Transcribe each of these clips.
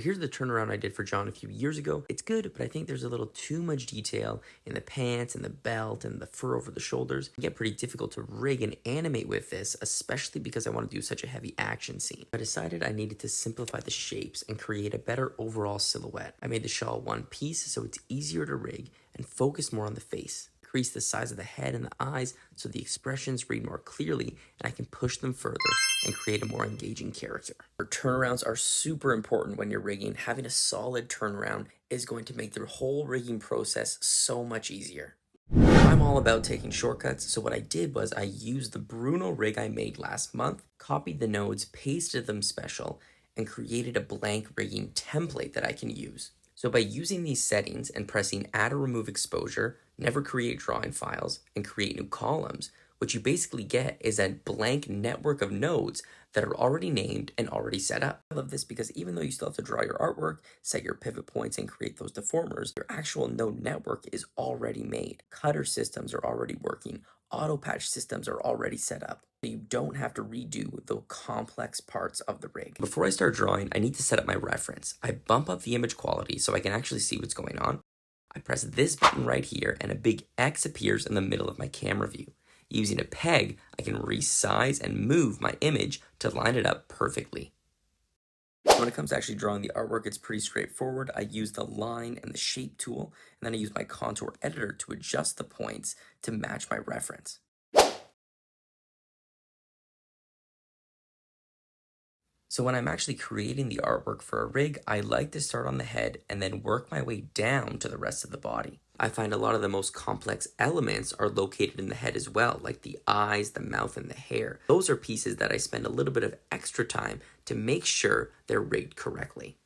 here's the turnaround I did for John a few years ago. It's good, but I think there's a little too much detail in the pants and the belt and the fur over the shoulders. It can get pretty difficult to rig and animate with this, especially because I want to do such a heavy action scene. I decided I needed to simplify the shapes and create a better overall silhouette. I made the shawl one piece so it's easier to rig and focus more on the face. Increase the size of the head and the eyes so the expressions read more clearly and I can push them further and create a more engaging character. Turnarounds are super important when you're rigging. Having a solid turnaround is going to make the whole rigging process so much easier. I'm all about taking shortcuts, so what I did was I used the Bruno rig I made last month, copied the nodes, pasted them special, and created a blank rigging template that I can use. So by using these settings and pressing add or remove exposure, never create drawing files, and create new columns, what you basically get is a blank network of nodes that are already named and already set up. I love this because even though you still have to draw your artwork, set your pivot points, and create those deformers, your actual node network is already made. Cutter systems are already working. Auto patch systems are already set up. You don't have to redo the complex parts of the rig. Before I start drawing, I need to set up my reference. I bump up the image quality so I can actually see what's going on. I press this button right here and a big X appears in the middle of my camera view. Using a peg, I can resize and move my image to line it up perfectly. When it comes to actually drawing the artwork, it's pretty straightforward. I use the line and the shape tool, and then I use my contour editor to adjust the points to match my reference. So when I'm actually creating the artwork for a rig, I like to start on the head and then work my way down to the rest of the body. I find a lot of the most complex elements are located in the head as well, like the eyes, the mouth, and the hair. Those are pieces that I spend a little bit of extra time to make sure they're rigged correctly.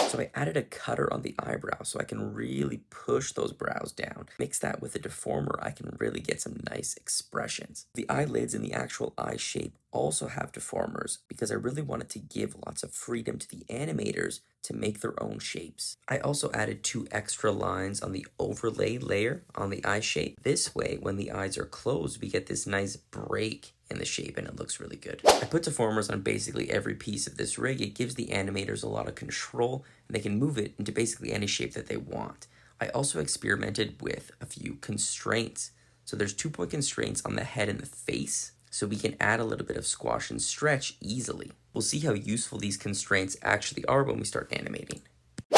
So I added a cutter on the eyebrow so I can really push those brows down. Mix that with a deformer, I can really get some nice expressions. The eyelids and the actual eye shape also have deformers because I really wanted to give lots of freedom to the animators to make their own shapes. I also added 2 extra lines on the overlay layer on the eye shape. This way, when the eyes are closed, we get this nice break in the shape and it looks really good. I put deformers on basically every piece of this rig. It gives the animators a lot of control and they can move it into basically any shape that they want. I also experimented with a few constraints. So there's 2-point constraints on the head and the face, so we can add a little bit of squash and stretch easily. We'll see how useful these constraints actually are when we start animating.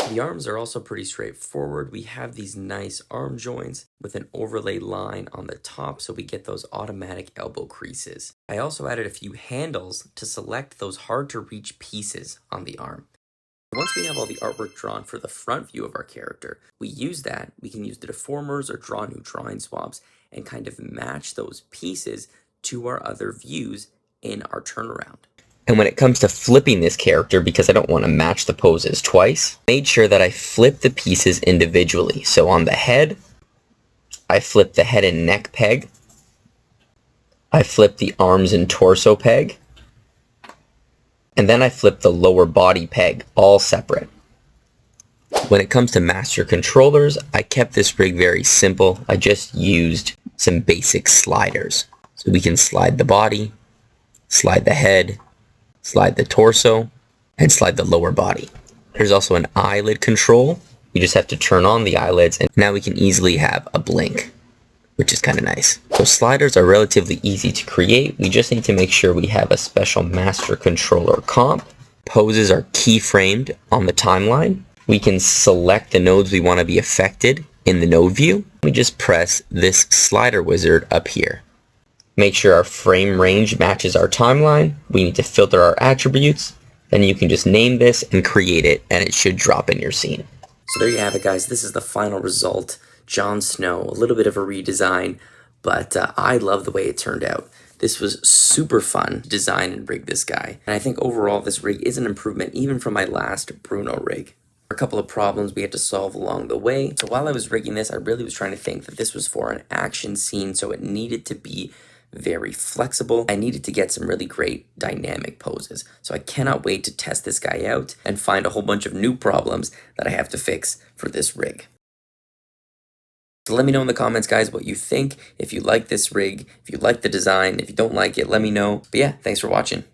The arms are also pretty straightforward. We have these nice arm joints with an overlay line on the top so we get those automatic elbow creases. I also added a few handles to select those hard to reach pieces on the arm. Once we have all the artwork drawn for the front view of our character, we can use the deformers or draw new drawing swaps and kind of match those pieces to our other views in our turnaround. And when it comes to flipping this character, because I don't want to match the poses twice, I made sure that I flip the pieces individually. So on the head, I flip the head and neck peg. I flip the arms and torso peg. And then I flip the lower body peg, all separate. When it comes to master controllers, I kept this rig very simple. I just used some basic sliders. So we can slide the body, slide the head, slide the torso, and slide the lower body. There's also an eyelid control. You just have to turn on the eyelids and now we can easily have a blink, which is kind of nice. So sliders are relatively easy to create. We just need to make sure we have a special master controller comp. Poses are keyframed on the timeline. We can select the nodes we want to be affected in the node view. We just press this slider wizard up here. Make sure our frame range matches our timeline. We need to filter our attributes. Then you can just name this and create it, and it should drop in your scene. So there you have it, guys. This is the final result. Jon Snow, a little bit of a redesign, but I love the way it turned out. This was super fun to design and rig this guy. And I think overall this rig is an improvement even from my last Bruno rig. A couple of problems we had to solve along the way. So while I was rigging this, I really was trying to think that this was for an action scene, so it needed to be very flexible. I needed to get some really great dynamic poses. So I cannot wait to test this guy out and find a whole bunch of new problems that I have to fix for this rig. So let me know in the comments, guys, what you think. If you like this rig, if you like the design, if you don't like it, let me know. But yeah, thanks for watching.